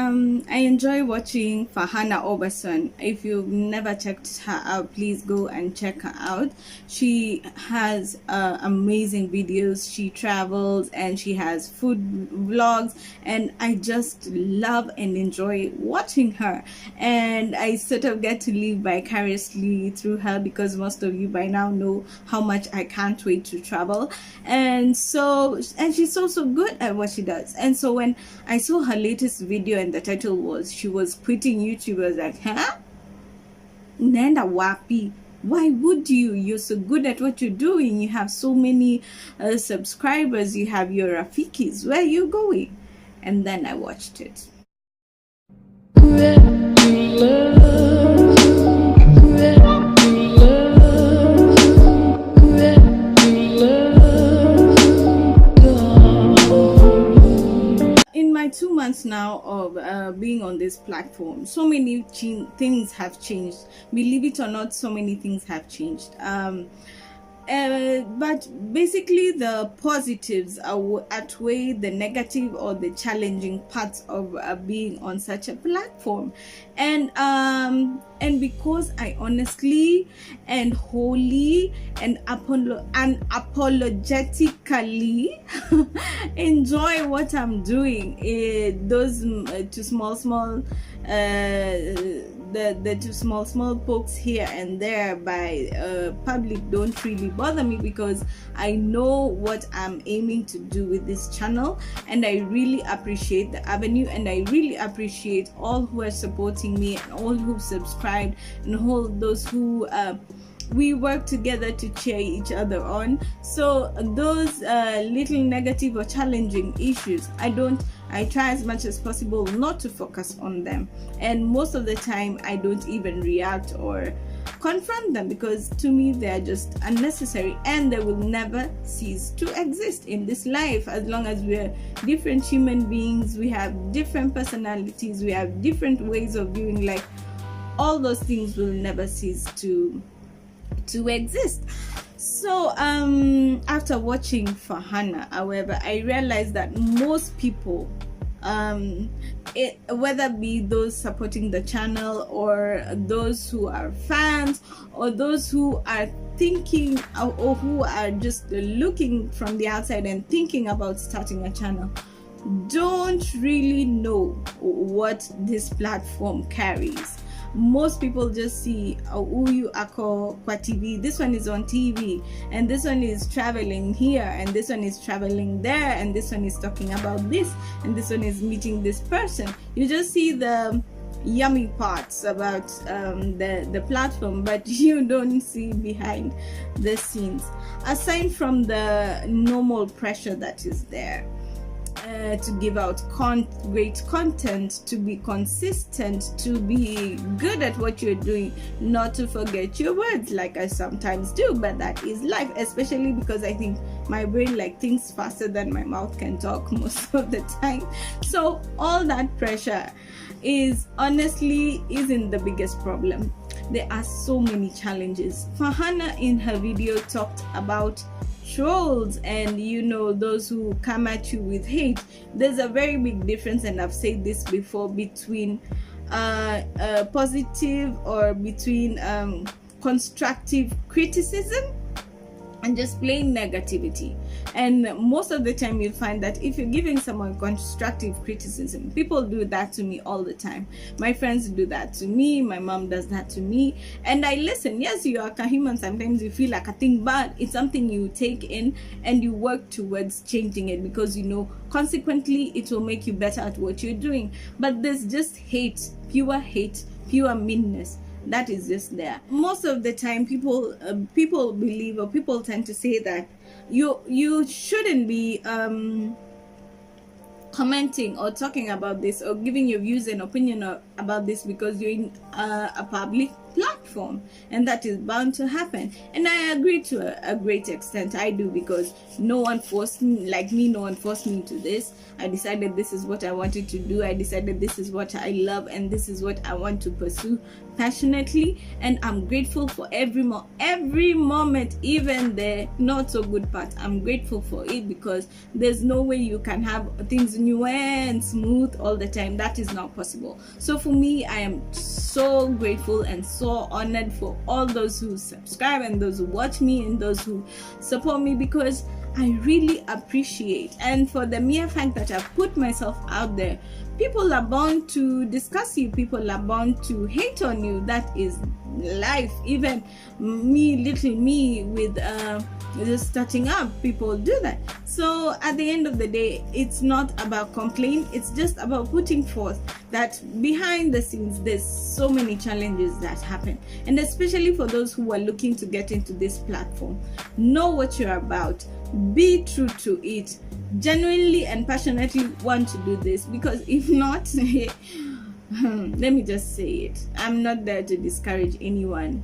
I enjoy watching Farhana Oberson. If you've never checked her out, please go and check her out. She has amazing videos. She travels and she has food vlogs, and I just love and enjoy watching her. And I sort of get to live vicariously through her, because most of you by now know how much I can't wait to travel. And she's also good at what she does. And so when I saw her latest video and the title was she was quitting YouTube, I was like, huh? Nenda wapi? Why would you? You're so good at what you're doing. You have so many subscribers. You have your Rafikis. Where are you going? And then I watched it. In my 2 months now of being on this platform, so many things have changed. Believe it or not, so many things have changed. But basically the positives outweigh the negative or the challenging parts of being on such a platform. And because I honestly and wholly and unapologetically enjoy what I'm doing, those two small the two small pokes here and there by public don't really bother me, because I know what I'm aiming to do with this channel, and I really appreciate the avenue, and I really appreciate all who are supporting me and all who've subscribed and all those who we work together to cheer each other on. So those little negative or challenging issues, I try as much as possible not to focus on them, and most of the time I don't even react or confront them, because to me they are just unnecessary, and they will never cease to exist in this life. As long as we're different human beings, we have different personalities, we have different ways of viewing life, all those things will never cease to exist. So after watching Farhana, however, I realized that most people, whether be those supporting the channel or those who are fans or those who are thinking or who are just looking from the outside and thinking about starting a channel, don't really know what this platform carries. Most people just see Uyu Ako kwa TV, this one is on TV, and this one is traveling here, and this one is traveling there, and this one is talking about this, and this one is meeting this person. You just see the yummy parts about the platform, but you don't see behind the scenes, aside from the normal pressure that is there. To give out great content, to be consistent, to be good at what you're doing, not to forget your words like I sometimes do, but that is life, especially because I think my brain thinks faster than my mouth can talk most of the time. So all that pressure isn't the biggest problem. There are so many challenges. Farhana in her video talked about trolls and those who come at you with hate. There's a very big difference, and I've said this before, between positive or between constructive criticism and just plain negativity. And most of the time you'll find that if you're giving someone constructive criticism, people do that to me all the time. My friends do that to me, my mom does that to me, and I listen. Yes, you are a human, sometimes you feel like a thing, but it's something you take in and you work towards changing it, because consequently it will make you better at what you're doing. But there's just hate, pure meanness that is just there. Most of the time people believe, or people tend to say that you shouldn't be commenting or talking about this or giving your views and opinion about this because you're in a public platform. platform, and that is bound to happen. And I agree to a great extent. I do, because no one forced me, like me, no one forced me to this. I decided this is what I wanted to do. I decided this is what I love, and this is what I want to pursue passionately. And I'm grateful for every moment, even the not so good part. I'm grateful for it, because there's no way you can have things new and smooth all the time. That is not possible. So for me, I am so grateful and so honored for all those who subscribe, and those who watch me, and those who support me, because I really appreciate. And for the mere fact that I've put myself out there, people are bound to discuss you, people are bound to hate on you. That is life. Even me, little me, with just starting up, people do that. So at the end of the day, it's not about complaint, it's just about putting forth that behind the scenes there's so many challenges that happen. And especially for those who are looking to get into this platform, know what you're about, be true to it, genuinely and passionately want to do this, because if not let me just say it, I'm not there to discourage anyone.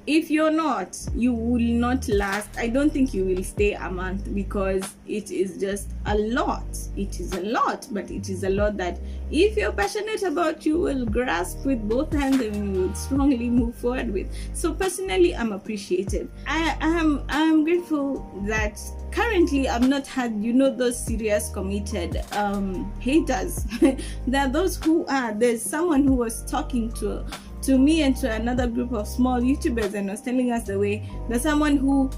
If you're not, you will not last. I don't think you will stay a month, because it is just a lot. It is a lot, but it is a lot that if you're passionate about, you will grasp with both hands and you will strongly move forward with. So personally, I'm appreciative. I am grateful that currently I've not had, those serious committed haters. There are those who are, there's someone who was talking to me and to another group of small YouTubers, and was telling us the way there's someone who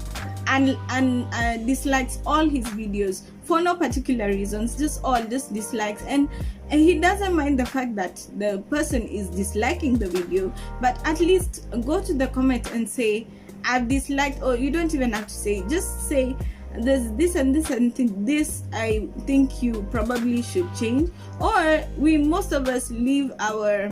dislikes all his videos for no particular reasons, just dislikes, and he doesn't mind the fact that the person is disliking the video, but at least go to the comment and say, I've disliked, or you don't even have to say, just say, there's this and this and this I think you probably should change. Or most of us leave our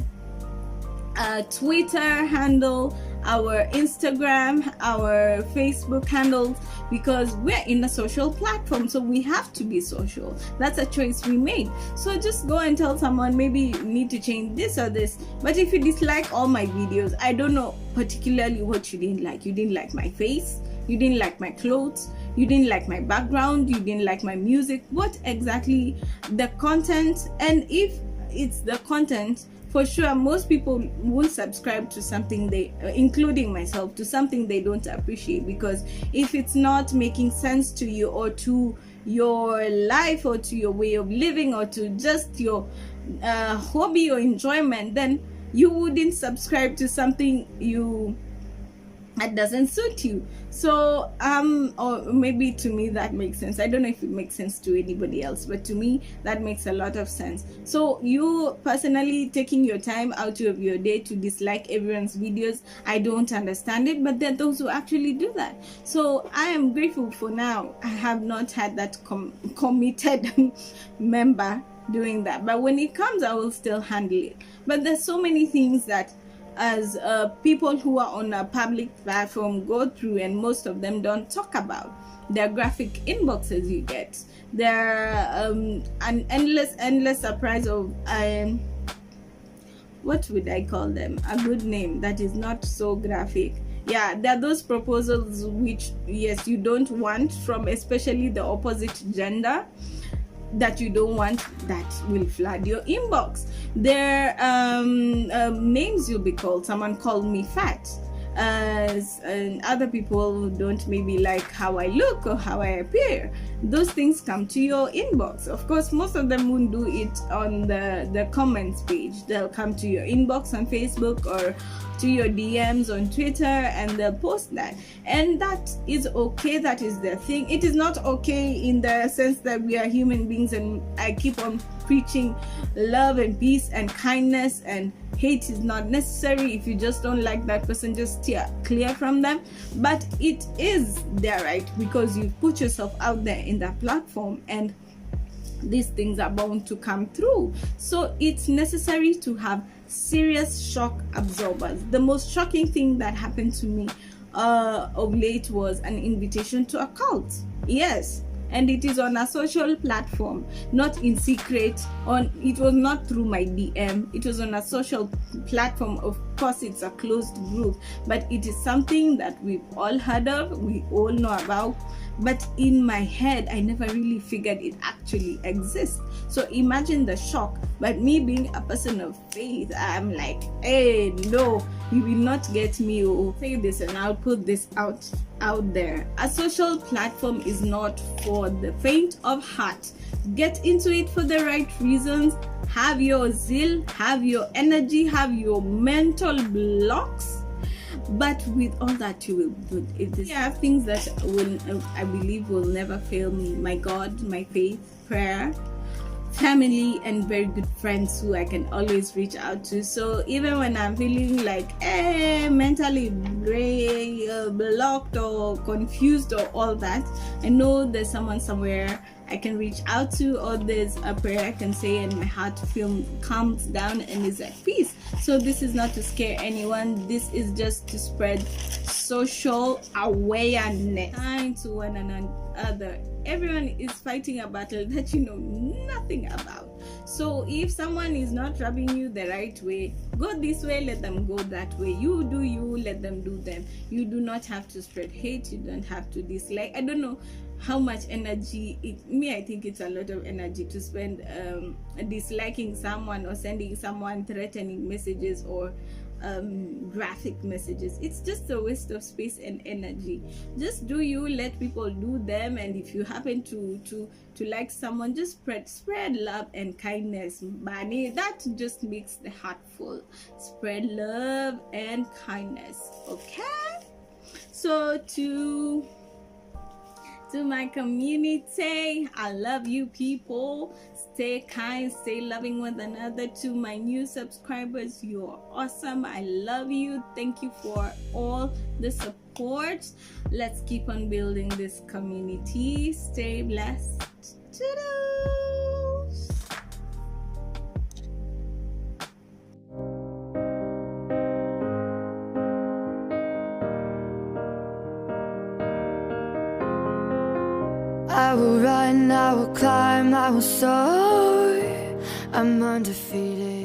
Twitter handle, our Instagram, our Facebook handles, because we're in a social platform, so we have to be social. That's a choice we made. So just go and tell someone, maybe you need to change this or this. But if you dislike all my videos, I don't know particularly what you didn't like. You didn't like my face, you didn't like my clothes, you didn't like my background, you didn't like my music. What exactly the content? And if it's the content, for sure most people will subscribe to something they including myself, to something they don't appreciate, because if it's not making sense to you, or to your life, or to your way of living, or to just your hobby or enjoyment, then you wouldn't subscribe to something that doesn't suit you. So or maybe to me that makes sense. I don't know if it makes sense to anybody else, but to me that makes a lot of sense. So you personally taking your time out of your day to dislike everyone's videos, I don't understand it, but there are those who actually do that. So I am grateful for now I have not had that committed member doing that, but when it comes, I will still handle it. But there's so many things that as people who are on a public platform go through, and most of them don't talk about. Their graphic inboxes you get, there an endless surprise of what would I call them, a good name that is not so graphic. Yeah, there are those proposals which, yes, you don't want, from especially the opposite gender, that you don't want, that will flood your inbox. Their names you'll be called. Someone called me fat, and other people don't maybe like how I look or how I appear. Those things come to your inbox. Of course, most of them won't do it on the comments page. They'll come to your inbox on Facebook or to your DMs on Twitter, and they'll post that. And that is okay. That is their thing. It is not okay in the sense that we are human beings, and I keep on preaching love and peace and kindness, and hate is not necessary. If you just don't like that person, just steer clear from them. But it is their right, because you put yourself out there in that platform, and these things are bound to come through. So it's necessary to have serious shock absorbers. The most shocking thing that happened to me of late was an invitation to a cult. Yes, and it is on a social platform, not in secret. It was not through my DM, it was on a social platform. Of course, it's a closed group, but it is something that we've all heard of, we all know about, but in my head I never really figured it actually exists. So imagine the shock. But me being a person of faith, I'm like, hey, no, you will not get me. Or say this and I'll put this out there. A social platform is not for the faint of heart. Get into it for the right reasons. Have your zeal, have your energy, have your mental blocks. But with all that, you will do it. There are things that I believe will never fail me: my God, my faith, prayer, family, and very good friends who I can always reach out to. So even when I'm feeling like mentally blocked or confused or all that, I know there's someone somewhere I can reach out to, or there's a prayer I can say and my heart calms down and is at peace. So this is not to scare anyone, this is just to spread social awareness, kind to one another. Everyone is fighting a battle that you know nothing about. So if someone is not rubbing you the right way, go this way, let them go that way. You do you, let them do them. You do not have to spread hate, you don't have to dislike. I don't know how much energy I think it's a lot of energy to spend disliking someone or sending someone threatening messages or graphic messages. It's just a waste of space and energy. Just do you, let people do them. And if you happen to like someone, just spread love and kindness. Bani, that just makes the heart full. Spread love and kindness, okay? So to my community, I love you people. Stay kind, stay loving one another. To my new subscribers, you're awesome. I love you. Thank you for all the support. Let's keep on building this community. Stay blessed. Tudulz. I will run, I will climb, I will soar. I'm undefeated.